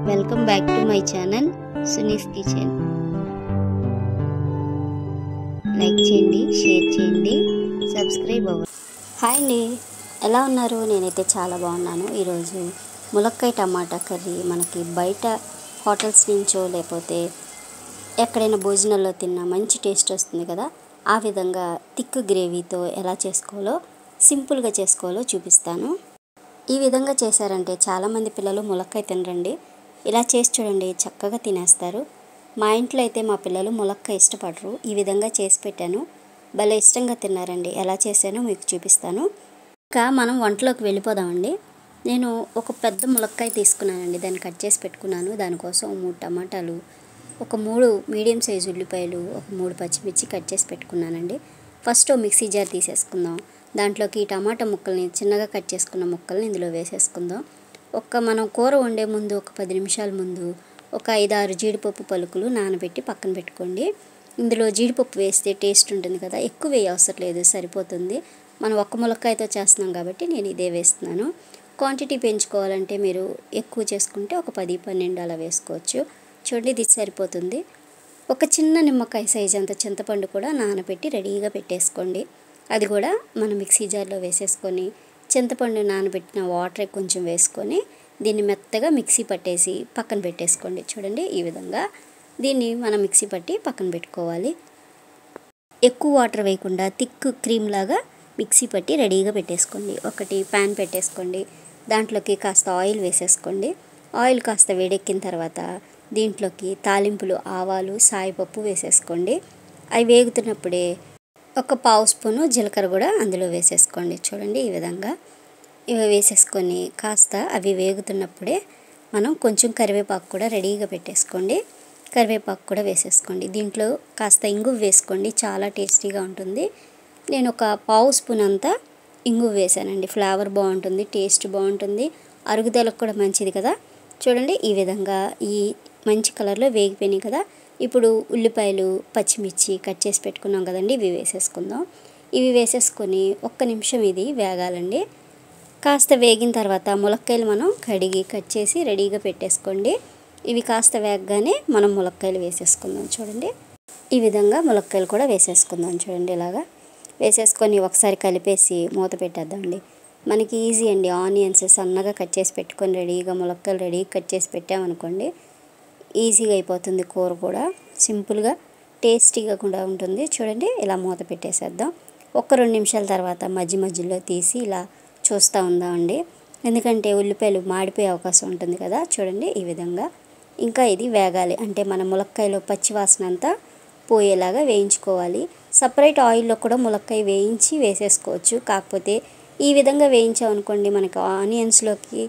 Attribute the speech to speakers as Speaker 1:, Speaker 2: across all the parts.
Speaker 1: Welcome back to my channel Suni's kitchen. Like చేయండి, share చేయండి, subscribe అవ్వండి.
Speaker 2: హాయ్ అండి, ఎలా ఉన్నారు? నేనైతే చాలా బాగున్నాను. ఈరోజు ములక్కాయ టమాటా కర్రీ మనకి బయట హోటల్స్ నుంచో లేకపోతే ఎక్కడైనా భోజనాల్లో తిన్నా మంచి టేస్ట్ వస్తుంది కదా. ఆ విధంగా థిక్ గ్రేవీతో ఎలా చేసుకోవాలో, సింపుల్గా చేసుకోవాలో చూపిస్తాను. ఈ విధంగా చేశారంటే చాలామంది పిల్లలు ములక్కాయ తినరండి. ఇలా చేసి చూడండి, చక్కగా తినేస్తారు. మా ఇంట్లో అయితే మా పిల్లలు ములక్కాయ ఇష్టపడరు. ఈ విధంగా చేసి పెట్టాను, భలే ఇష్టంగా తిన్నారండి. ఎలా చేశానో మీకు చూపిస్తాను. ఇంకా మనం వంటలోకి వెళ్ళిపోదామండి. నేను ఒక పెద్ద ములక్కాయ తీసుకున్నానండి, దాన్ని కట్ చేసి పెట్టుకున్నాను. దానికోసం 3 టమాటాలు, ఒక 3 మీడియం సైజు ఉల్లిపాయలు, ఒక 3 పచ్చిమిర్చి కట్ చేసి పెట్టుకున్నానండి. ఫస్ట్ మిక్సీ జార్ తీసేసుకుందాం. దాంట్లోకి టమాటా ముక్కల్ని, చిన్నగా కట్ చేసుకున్న ముక్కల్ని ఇందులో వేసేసుకుందాం. మనం కూర వండే ముందు ఒక 10 నిమిషాల ముందు ఒక 5-6 జీడిపప్పు పలుకులు నానబెట్టి పక్కన పెట్టుకోండి. ఇందులో జీడిపప్పు వేస్తే టేస్ట్ ఉంటుంది కదా, ఎక్కువ వేయ అవసరం లేదు, సరిపోతుంది. మనం ఒక్క ములక్కాయతో చేస్తున్నాం కాబట్టి నేను ఇదే వేస్తున్నాను. క్వాంటిటీ పెంచుకోవాలంటే మీరు ఎక్కువ చేసుకుంటే ఒక 10-12 అలా వేసుకోవచ్చు. చూడండి, ఇది సరిపోతుంది. ఒక చిన్న నిమ్మకాయ సైజ్ అంత చింతపండు కూడా నానబెట్టి రెడీగా పెట్టేసుకోండి. అది కూడా మనం మిక్సీ జార్లో వేసేసుకొని, చింతపండు నానబెట్టిన వాటర్ కొంచెం వేసుకొని దీన్ని మెత్తగా మిక్సీ పట్టేసి పక్కన పెట్టేసుకోండి. చూడండి, ఈ విధంగా దీన్ని మనం మిక్సీ పట్టి పక్కన పెట్టుకోవాలి. ఎక్కువ వాటర్ వేయకుండా థిక్ క్రీమ్ లాగా మిక్సీ పట్టి రెడీగా పెట్టేసుకోండి. ఒకటి ప్యాన్ పెట్టేసుకోండి, దాంట్లోకి కాస్త ఆయిల్ వేసేసుకోండి. ఆయిల్ కాస్త వేడెక్కిన తర్వాత దీంట్లోకి తాలింపులు, ఆవాలు, సాయిపప్పు వేసేసుకోండి. అవి వేగుతున్నప్పుడే ఒక 1/2 స్పూను జీలకర్ర కూడా అందులో వేసేసుకోండి. చూడండి, ఈ విధంగా ఇవి వేసేసుకొని కాస్త అవి వేగుతున్నప్పుడే మనం కొంచెం కరివేపాకు కూడా రెడీగా పెట్టేసుకోండి. కరివేపాకు కూడా వేసేసుకోండి. దీంట్లో కాస్త ఇంగువ వేసుకోండి, చాలా టేస్టీగా ఉంటుంది. నేను ఒక 1/2 స్పూన్ అంతా ఇంగువ వేసానండి. ఫ్లేవర్ బాగుంటుంది, టేస్ట్ బాగుంటుంది, అరుగుదలకు కూడా మంచిది కదా. చూడండి, ఈ విధంగా ఈ మంచి కలర్లో వేగిపోయినాయి కదా. ఇప్పుడు ఉల్లిపాయలు, పచ్చిమిర్చి కట్ చేసి పెట్టుకున్నాం కదండి, ఇవి వేసేసుకుందాం. ఇవి వేసేసుకొని 1 నిమిషం ఇది వేగాలండి. కాస్త వేగిన తర్వాత ములక్కాయలు మనం కడిగి కట్ చేసి రెడీగా పెట్టేసుకోండి. ఇవి కాస్త వేగగానే మనం ములక్కాయలు వేసేసుకుందాం. చూడండి, ఈ విధంగా ములక్కాయలు కూడా వేసేసుకుందాం. చూడండి, ఇలాగా వేసేసుకొని ఒకసారి కలిపేసి మూత పెట్టేద్దామండి. మనకి ఈజీ అండి. ఆనియన్స్ సన్నగా కట్ చేసి పెట్టుకొని రెడీగా, ములక్కాయలు రెడీగా కట్ చేసి పెట్టామనుకోండి, ఈజీగా అయిపోతుంది. కూర కూడా సింపుల్గా టేస్టీగా కూడా ఉంటుంది. చూడండి, ఇలా మూత పెట్టేసేద్దాం. 1-2 నిమిషాల తర్వాత మధ్యలో తీసి ఇలా చూస్తూ ఉందామండి, ఎందుకంటే ఉల్లిపాయలు మాడిపోయే అవకాశం ఉంటుంది కదా. చూడండి, ఈ విధంగా ఇంకా ఇది వేగాలి. అంటే మన ములక్కాయలో పచ్చివాసన అంతా పోయేలాగా వేయించుకోవాలి. సపరేట్ ఆయిల్లో కూడా ములక్కాయ వేయించి వేసేసుకోవచ్చు. కాకపోతే ఈ విధంగా వేయించామనుకోండి, మనకి ఆనియన్స్లోకి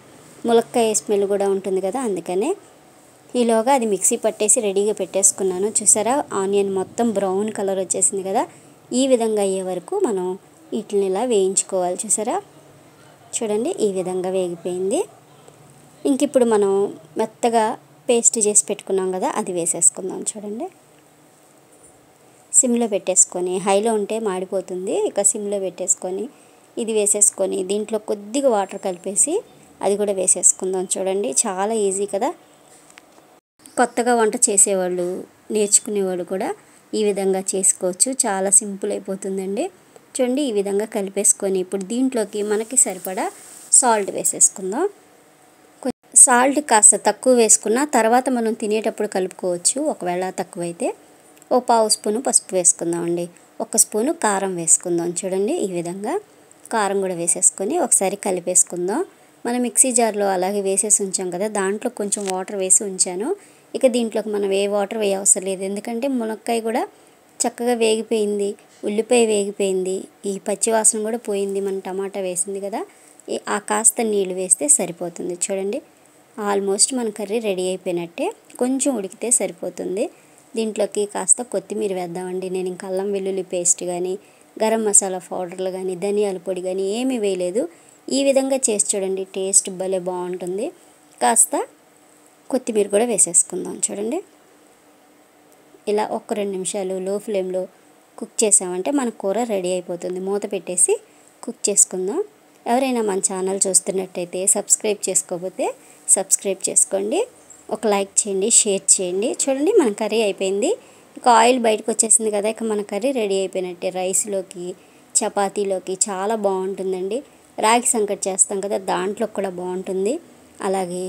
Speaker 2: ములక్కాయ స్మెల్ కూడా ఉంటుంది కదా. అందుకనే ఈలోగా అది మిక్సీ పట్టేసి రెడీగా పెట్టేసుకున్నాను. చూసారా, ఆనియన్ మొత్తం బ్రౌన్ కలర్ వచ్చేసింది కదా. ఈ విధంగా అయ్యే వరకు మనం వీటిని ఇలా వేయించుకోవాలి. చూసారా, చూడండి, ఈ విధంగా వేగిపోయింది. ఇంక ఇప్పుడు మనం మెత్తగా పేస్ట్ చేసి పెట్టుకున్నాం కదా, అది వేసేసుకుందాం. చూడండి, సిమ్లో పెట్టేసుకొని, హైలో ఉంటే మాడిపోతుంది, ఇక సిమ్లో పెట్టేసుకొని ఇది వేసేసుకొని దీంట్లో కొద్దిగా వాటర్ కలిపేసి అది కూడా వేసేసుకుందాం. చూడండి, చాలా ఈజీ కదా. కొత్తగా వంట చేసేవాళ్ళు, నేర్చుకునేవాళ్ళు కూడా ఈ విధంగా చేసుకోవచ్చు. చాలా సింపుల్ అయిపోతుందండి. చూడండి, ఈ విధంగా కలిపేసుకొని ఇప్పుడు దీంట్లోకి మనకి సరిపడా సాల్ట్ వేసేసుకుందాం. సాల్ట్ కాస్త తక్కువ వేసుకున్న తర్వాత మనం తినేటప్పుడు కలుపుకోవచ్చు. ఒకవేళ తక్కువైతే 1/2 స్పూను పసుపు వేసుకుందామండి. 1 స్పూను కారం వేసుకుందాం. చూడండి, ఈ విధంగా కారం కూడా వేసేసుకొని ఒకసారి కలిపేసుకుందాం. మనం మిక్సీ జార్లో అలాగే వేసేసి ఉంచాం కదా, దాంట్లో కొంచెం వాటర్ వేసి ఉంచాను. ఇక దీంట్లోకి మనం ఏ వాటర్ వేయ అవసరం లేదు, ఎందుకంటే మునక్కాయ కూడా చక్కగా వేగిపోయింది, ఉల్లిపాయ వేగిపోయింది, ఈ పచ్చివాసన కూడా పోయింది, మనం టమాటా వేసింది కదా. ఆ కాస్త నీళ్ళు వేస్తే సరిపోతుంది. చూడండి, ఆల్మోస్ట్ మన కర్రీ రెడీ అయిపోయినట్టే. కొంచెం ఉడికితే సరిపోతుంది. దీంట్లోకి కాస్త కొత్తిమీర వేద్దామండి. నేను ఇంకా అల్లం వెల్లుల్లి పేస్ట్ కానీ, గరం మసాలా పౌడర్లు కానీ, ధనియాల పొడి కానీ ఏమీ వేయలేదు. ఈ విధంగా చేసి చూడండి, టేస్ట్ భలే బాగుంటుంది. కాస్త కొత్తిమీర కూడా వేసేసుకుందాం. చూడండి, ఇలా 1-2 నిమిషాలు లో ఫ్లేమ్లో కుక్ చేసామంటే మన కూర రెడీ అయిపోతుంది. మూత పెట్టేసి కుక్ చేసుకుందాం. ఎవరైనా మన ఛానల్ చూస్తున్నట్టయితే సబ్స్క్రైబ్ చేసుకోకపోతే సబ్స్క్రైబ్ చేసుకోండి. ఒక లైక్ చేయండి, షేర్ చేయండి. చూడండి మన కర్రీ అయిపోయింది. ఇక ఆయిల్ బయటకు వచ్చేసింది కదా, ఇక మన కర్రీ రెడీ అయిపోయినట్టే. రైస్లోకి, చపాతీలోకి చాలా బాగుంటుందండి. రాగి సంకటి చేస్తాం కదా, దాంట్లో కూడా బాగుంటుంది. అలాగే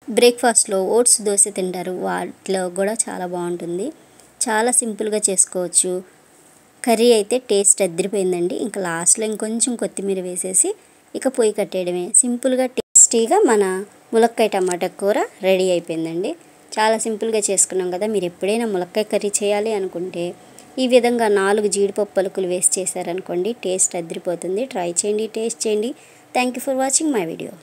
Speaker 2: బ్రేక్ఫాస్ట్లో ఓట్స్ దోశ తింటారు, వాటిలో కూడా చాలా బాగుంటుంది. చాలా సింపుల్గా చేసుకోవచ్చు. కర్రీ అయితే టేస్ట్ అదిరిపోయిందండి. ఇంకా లాస్ట్లో ఇంకొంచెం కొత్తిమీర వేసేసి ఇక పొయ్యి కట్టేయడమే. సింపుల్గా టేస్టీగా మన ములక్కాయ టమాటా కూర రెడీ అయిపోయిందండి. చాలా సింపుల్గా చేసుకున్నాం కదా. మీరు ఎప్పుడైనా ములక్కాయ కర్రీ చేయాలి అనుకుంటే ఈ విధంగా 4 జీడిపప్పు పలుకులు వేసి చేశారనుకోండి, టేస్ట్ అదిరిపోతుంది. ట్రై చేయండి, టేస్ట్ చేయండి. Thank you for watching my video.